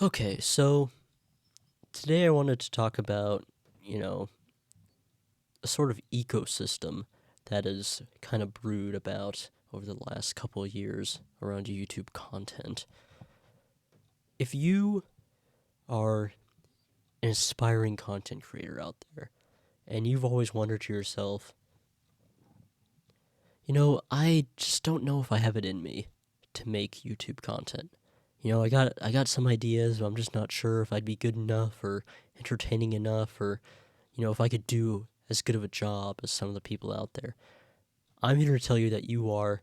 Okay, so today I wanted to talk about, a sort of ecosystem that is kind of brewed about over the last couple of years around YouTube content. If you are an aspiring content creator out there and you've always wondered to yourself, I just don't know if I have it in me to make YouTube content. I got some ideas, but I'm just not sure if I'd be good enough or entertaining enough or if I could do as good of a job as some of the people out there. I'm here to tell you that you are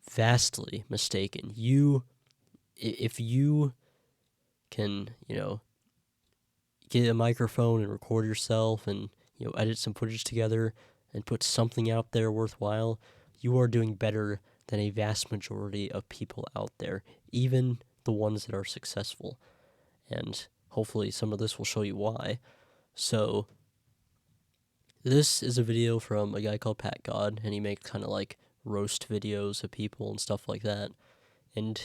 vastly mistaken. If you can, get a microphone and record yourself and, edit some footage together and put something out there worthwhile, you are doing better than a vast majority of people out there, even the ones that are successful. And hopefully some of this will show you why. So, this is a video from a guy called Pat God, and he makes kind of like roast videos of people and stuff like that. And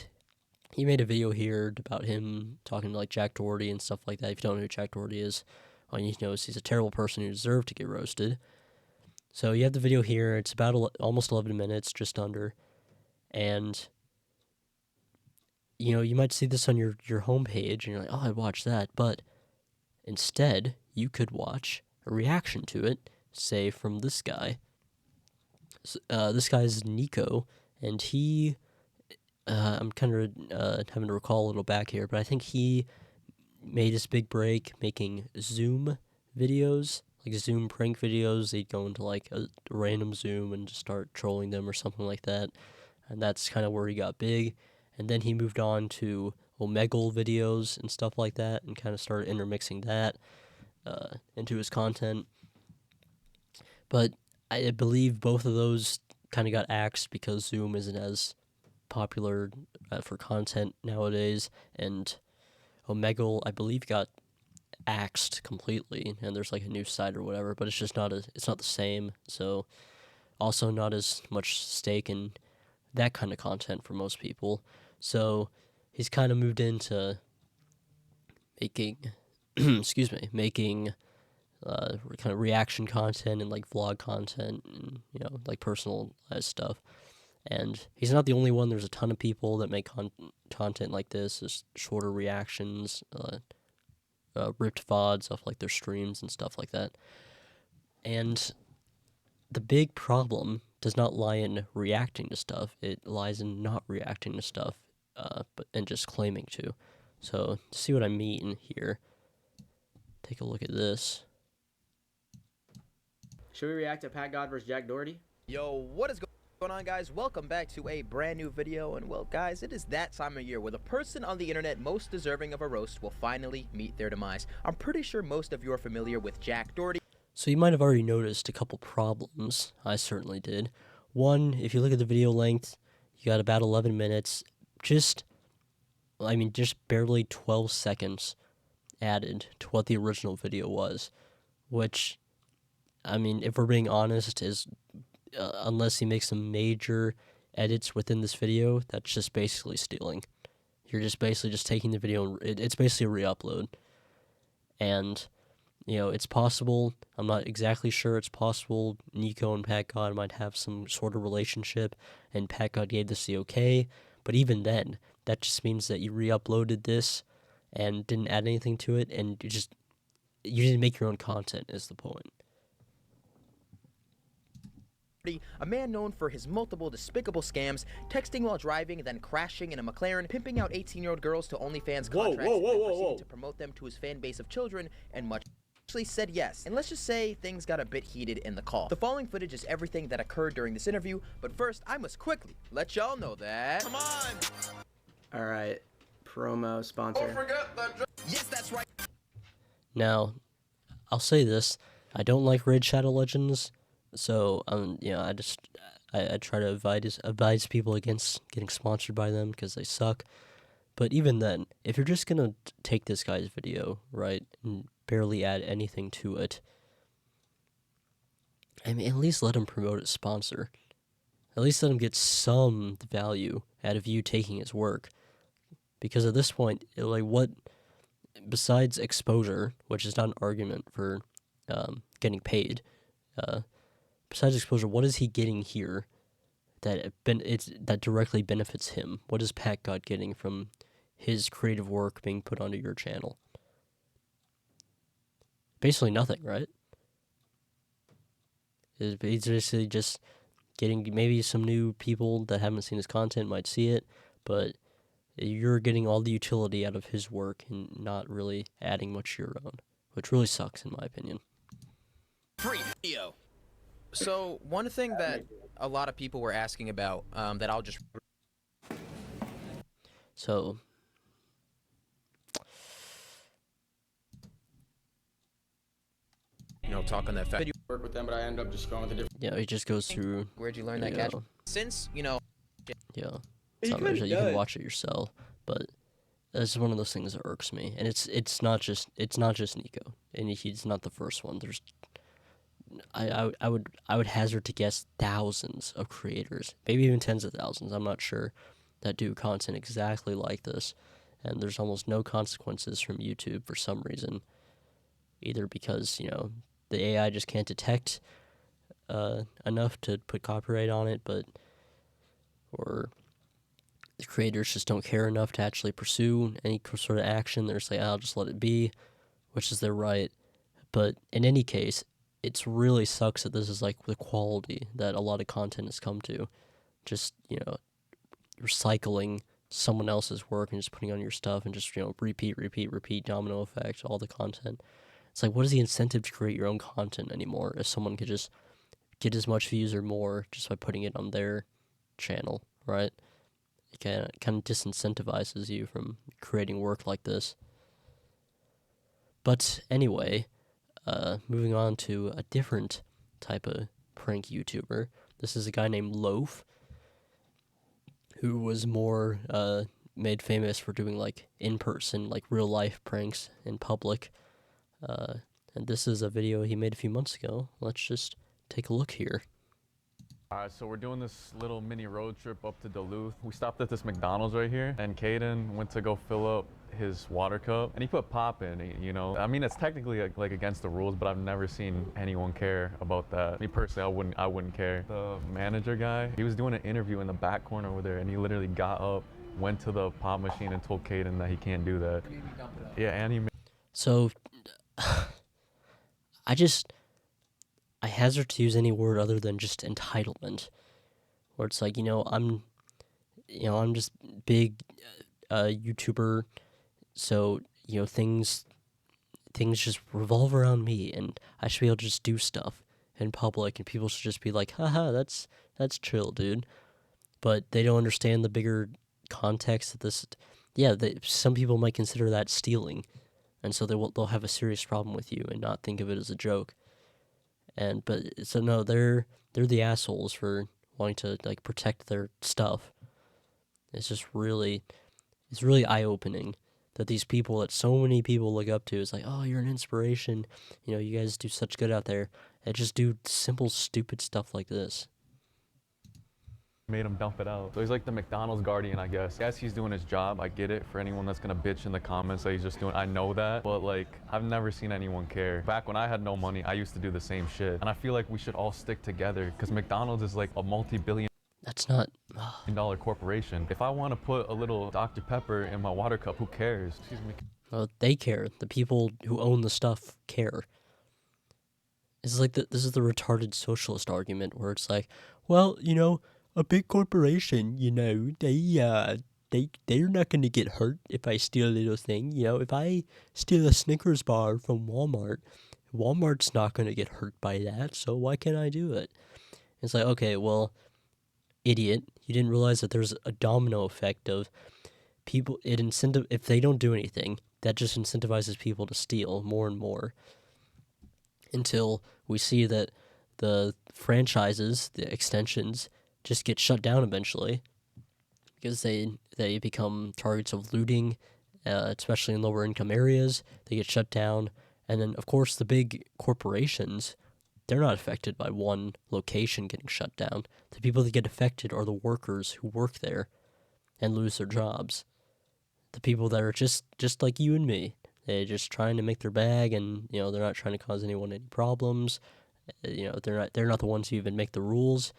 he made a video here about him talking to like Jack Doherty and stuff like that. If you don't know who Jack Doherty is, all you need to know is he's a terrible person who deserved to get roasted. So you have the video here. It's about almost 11 minutes, just under. And, you might see this on your homepage, and you're like, oh, I'd watch that. But instead, you could watch a reaction to it, say from this guy. This guy is Nico, and he, I'm kind of having to recall a little back here, but I think he made his big break making Zoom videos, like Zoom prank videos. They'd go into like a random Zoom and just start trolling them or something like that, and that's kind of where he got big. And then he moved on to Omegle videos and stuff like that, and kind of started intermixing that into his content. But I believe both of those kind of got axed because Zoom isn't as popular for content nowadays, and Omegle, I believe, got axed completely, and there's like a new site or whatever, but it's just it's not the same, so also not as much stake in that kind of content for most people. So he's kind of moved into making, making kind of reaction content and like vlog content and like personalized stuff. And he's not the only one. There's a ton of people that make content like this, just shorter reactions, ripped VODs off like their streams and stuff like that. And the big problem does not lie in reacting to stuff. It lies in not reacting to stuff, and just claiming to. So to see what I mean here, take a look at this. Should we react to Pat God versus Jack Doherty? Yo, what is going on, guys? Welcome back to a brand new video. And well, guys, it is that time of year where the person on the internet most deserving of a roast will finally meet their demise. I'm pretty sure most of you are familiar with Jack Doherty. So you might have already noticed a couple problems. I certainly did. One, if you look at the video length, you got about 11 minutes. Just barely 12 seconds added to what the original video was, which, if we're being honest, is unless he makes some major edits within this video, that's just basically stealing. You're just basically just taking the video, and it's basically a re-upload. And, it's possible, I'm not exactly sure, it's possible Nico and Pat God might have some sort of relationship, and Pat God gave this the okay, but even then, that just means that you re-uploaded this and didn't add anything to it, and you didn't make your own content, is the point. A man known for his multiple despicable scams, texting while driving, then crashing in a McLaren, pimping out 18-year-old girls to OnlyFans contracts, and proceeding to promote them to his fan base of children, and much actually said yes. And let's just say things got a bit heated in the call. The following footage is everything that occurred during this interview, but first, I must quickly let y'all know that... Come on! Alright, promo sponsor. Don't forget that... Yes, that's right! Now, I'll say this, I don't like Raid Shadow Legends, so, I try to advise people against getting sponsored by them because they suck. But even then, if you're just gonna take this guy's video, right, and barely add anything to it, at least let him promote his sponsor. At least let him get some value out of you taking his work. Because at this point, like, what, besides exposure, which is not an argument for getting paid, besides exposure, what is he getting here that directly benefits him? What is Pat God getting from his creative work being put onto your channel? Basically nothing, right? He's basically just getting, maybe some new people that haven't seen his content might see it, but you're getting all the utility out of his work and not really adding much of your own, which really sucks in my opinion. Free video. So one thing that a lot of people were asking about, that I'll just... So, talk on that fact. Work with them, but I end up just going with a different. yeah, he just goes through. Where'd you learn that Yeah. catch? Since, Yeah, it's You not could've much, you done can it. watch it yourself, but it's one of those things that irks me, and it's not just Nico, and he's not the first one. There's, I would hazard to guess thousands of creators, maybe even tens of thousands. I'm not sure, that do content exactly like this, and there's almost no consequences from YouTube for some reason, either because the AI just can't detect enough to put copyright on it, or the creators just don't care enough to actually pursue any sort of action. They're just like, I'll just let it be, which is their right. But in any case, it's really sucks that this is like the quality that a lot of content has come to. Just, recycling someone else's work and just putting on your stuff and just, repeat, domino effect, all the content. It's like, what is the incentive to create your own content anymore if someone could just get as much views or more just by putting it on their channel, right? It kind of disincentivizes you from creating work like this. But anyway, moving on to a different type of prank YouTuber. This is a guy named Loaf, who was more made famous for doing like in-person, like real-life pranks in public. And this is a video he made a few months ago. Let's just take a look here. Alright, so we're doing this little mini road trip up to Duluth. We stopped at this McDonald's right here, and Caden went to go fill up his water cup, and he put pop in, I mean, it's technically like against the rules, but I've never seen anyone care about that. Me personally, I wouldn't care. The manager guy, he was doing an interview in the back corner over there, and he literally got up, went to the pop machine, and told Caden that he can't do that. Yeah, and he... So, I hazard to use any word other than just entitlement, where it's like, I'm just big YouTuber, so things just revolve around me, and I should be able to just do stuff in public, and people should just be like, haha, that's chill, dude. But they don't understand the bigger context of this. Yeah, some people might consider that stealing, and so they'll have a serious problem with you and not think of it as a joke. So no, they're the assholes for wanting to like protect their stuff. It's really eye-opening that these people that so many people look up to is like, oh, you're an inspiration. You guys do such good out there. And just do simple, stupid stuff like this. made him dump it out. So he's like the McDonald's guardian, I guess. Yes, he's doing his job. I get it. For anyone that's gonna bitch in the comments that he's just doing, I know that. But like, I've never seen anyone care. Back when I had no money, I used to do the same shit. And I feel like we should all stick together because McDonald's is like a multi-billion That's not... dollar corporation. If I want to put a little Dr. Pepper in my water cup, who cares? Excuse me. Well, they care. The people who own the stuff care. It's like this is the retarded socialist argument where it's like, well, a big corporation, they're not going to get hurt if I steal a little thing. If I steal a Snickers bar from Walmart's not going to get hurt by that, so why can't I do it? It's like, okay, well, idiot, you didn't realize that there's a domino effect of people. If they don't do anything, that just incentivizes people to steal more and more until we see that the franchises, the extensions, just get shut down eventually because they become targets of looting, especially in lower income areas. They get shut down, and then of course the big corporations, they're not affected by one location getting shut down. The people that get affected are the workers who work there and lose their jobs. the people that are just like you and me. They're just trying to make their bag, and they're not trying to cause anyone any problems. They're not the ones who even make the rules.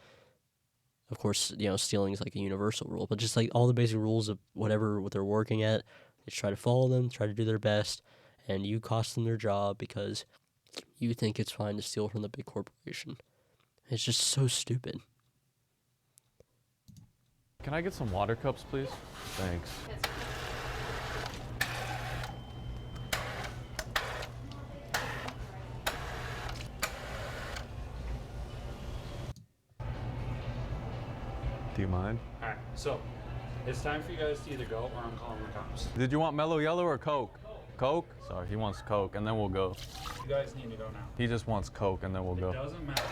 Of course, stealing is like a universal rule, but just like all the basic rules of what they're working at, they try to follow them, try to do their best, and you cost them their job because you think it's fine to steal from the big corporation. It's just so stupid. Can I get some water cups, please? Thanks. Do you mind? Alright, so it's time for you guys to either go or I'm calling the cops. Did you want Mellow Yellow or Coke? Coke? Sorry, he wants Coke, and then we'll go. You guys need to go now. He just wants Coke, and then we'll It go. doesn't matter.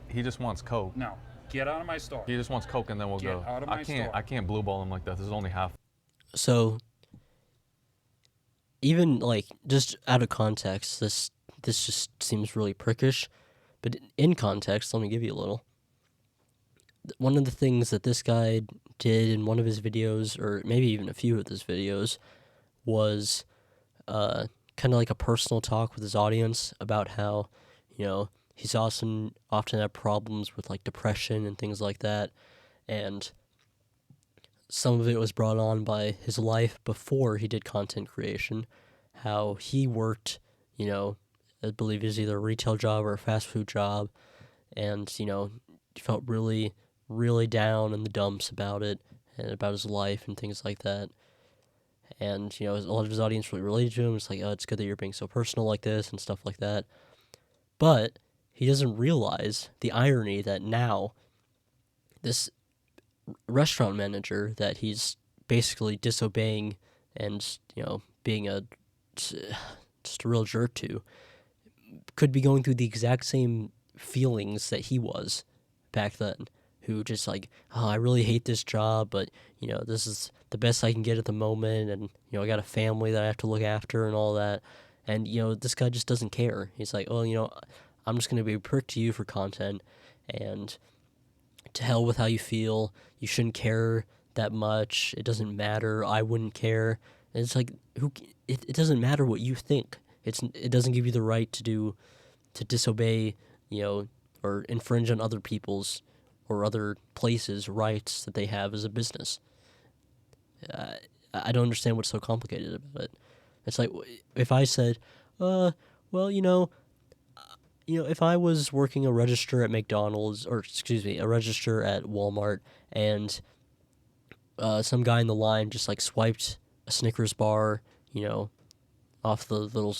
He just wants Coke. No, get out of my store. He just wants Coke, and then we'll Get go. out of my store. I can't blue ball him like that. This is only half. So, even like just out of context, this just seems really prickish. But in context, let me give you a little. One of the things that this guy did in one of his videos, or maybe even a few of his videos, was kind of like a personal talk with his audience about how, he's often had problems with like depression and things like that, and some of it was brought on by his life before he did content creation, how he worked, I believe it was either a retail job or a fast food job, and, felt really, really down in the dumps about it and about his life and things like that. And, a lot of his audience really related to him. It's like, oh, it's good that you're being so personal like this and stuff like that. But he doesn't realize the irony that now this restaurant manager that he's basically disobeying and, being just a real jerk to, could be going through the exact same feelings that he was back then, who just like, oh, I really hate this job, but, this is the best I can get at the moment, and, I got a family that I have to look after and all that, and, this guy just doesn't care. He's like, oh, I'm just going to be a prick to you for content, and to hell with how you feel. You shouldn't care that much. It doesn't matter. I wouldn't care. And it's like, it doesn't matter what you think. It doesn't give you the right to disobey, or infringe on other people's or other places' rights that they have as a business. I don't understand what's so complicated about it. It's like, if I said, well, if I was working a register at McDonald's, or excuse me, a register at Walmart, and some guy in the line just like swiped a Snickers bar, off the little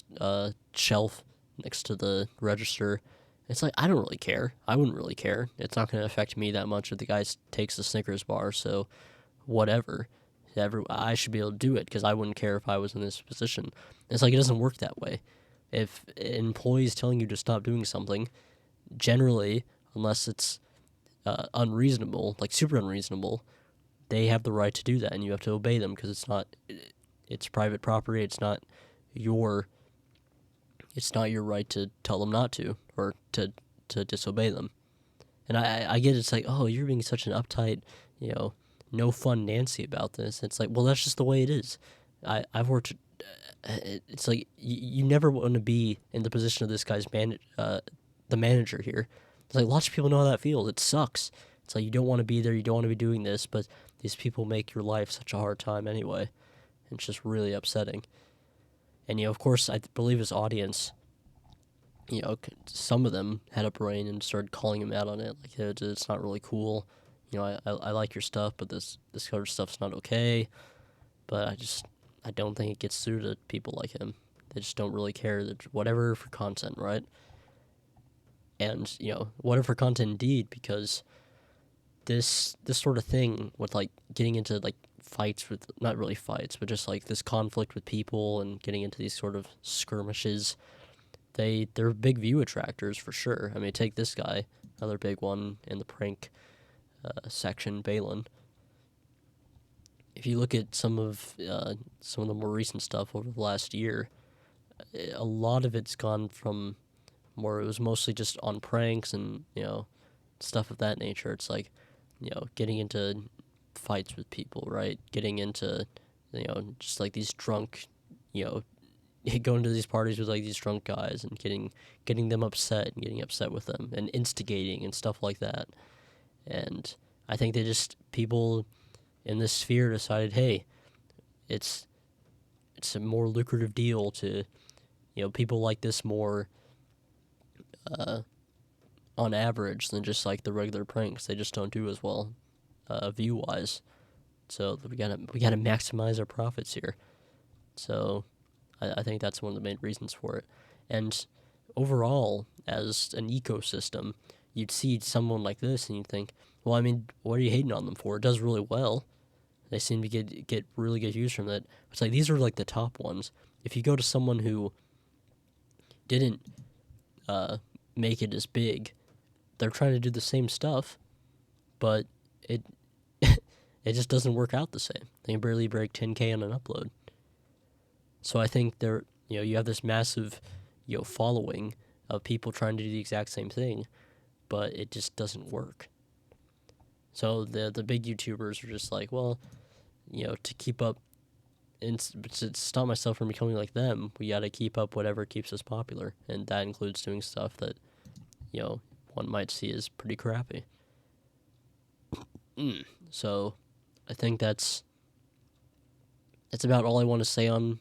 shelf next to the register, it's like, I don't really care. I wouldn't really care. It's not going to affect me that much if the guy takes the Snickers bar, so whatever. I should be able to do it because I wouldn't care if I was in this position. It's like, it doesn't work that way. If an employee is telling you to stop doing something, generally, unless it's unreasonable, like super unreasonable, they have the right to do that, and you have to obey them because it's private property. It's not your right to tell them not to, or to disobey them. And I get it's like, oh, you're being such an uptight, no fun Nancy about this. It's like, well, that's just the way it is. I've worked. It's like you never want to be in the position of this guy's the manager here. It's like, lots of people know how that feels. It sucks. It's like, you don't want to be there. You don't want to be doing this, but these people make your life such a hard time anyway. It's just really upsetting. And, of course, I believe his audience, some of them had a brain and started calling him out on it. Like, it's not really cool. I like your stuff, but this other stuff's not okay. But I don't think it gets through to people like him. They just don't really care. Whatever for content, right? And, whatever for content indeed, because this sort of thing with, like, getting into, like, fights with, not really fights, but just, like, this conflict with people and getting into these sort of skirmishes, they're big view attractors for sure. I mean, take this guy, another big one in the prank section, Balin. If you look at some of the more recent stuff over the last year, a lot of it's gone from where it was mostly just on pranks and, stuff of that nature. It's like, getting into fights with people, right? Getting into, just like these drunk, going to these parties with like these drunk guys and getting them upset and getting upset with them and instigating and stuff like that. And I think people in this sphere decided, hey, it's a more lucrative deal to, people like this more on average than just like the regular pranks. They just don't do as well view wise. So we gotta maximize our profits here. So I think that's one of the main reasons for it. And overall, as an ecosystem, you'd see someone like this and you'd think, well, I mean, what are you hating on them for? It does really well. They seem to get really good views from it. It's like these are like the top ones. If you go to someone who didn't make it as big, they're trying to do the same stuff, but it it just doesn't work out the same. They can barely break 10K on an upload. So I think you have this massive, following of people trying to do the exact same thing, but it just doesn't work. So the big YouTubers are just like, well, to keep up and to stop myself from becoming like them, we got to keep up whatever keeps us popular, and that includes doing stuff that, one might see as pretty crappy. So, I think that's about all I want to say on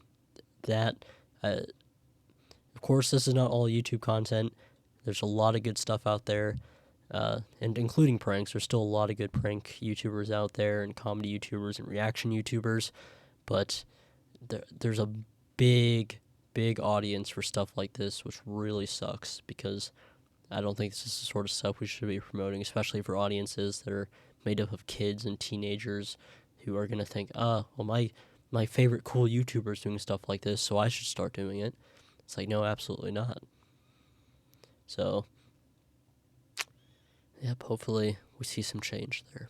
that. Of course, this is not all YouTube content. There's a lot of good stuff out there, and including pranks. There's still a lot of good prank YouTubers out there, and comedy YouTubers and reaction YouTubers, but there's a big audience for stuff like this, which really sucks, because I don't think this is the sort of stuff we should be promoting, especially for audiences that are made up of kids and teenagers who are going to think, well, my favorite cool YouTuber is doing stuff like this, so I should start doing it. It's like, no, absolutely not. So, yep, hopefully we see some change there.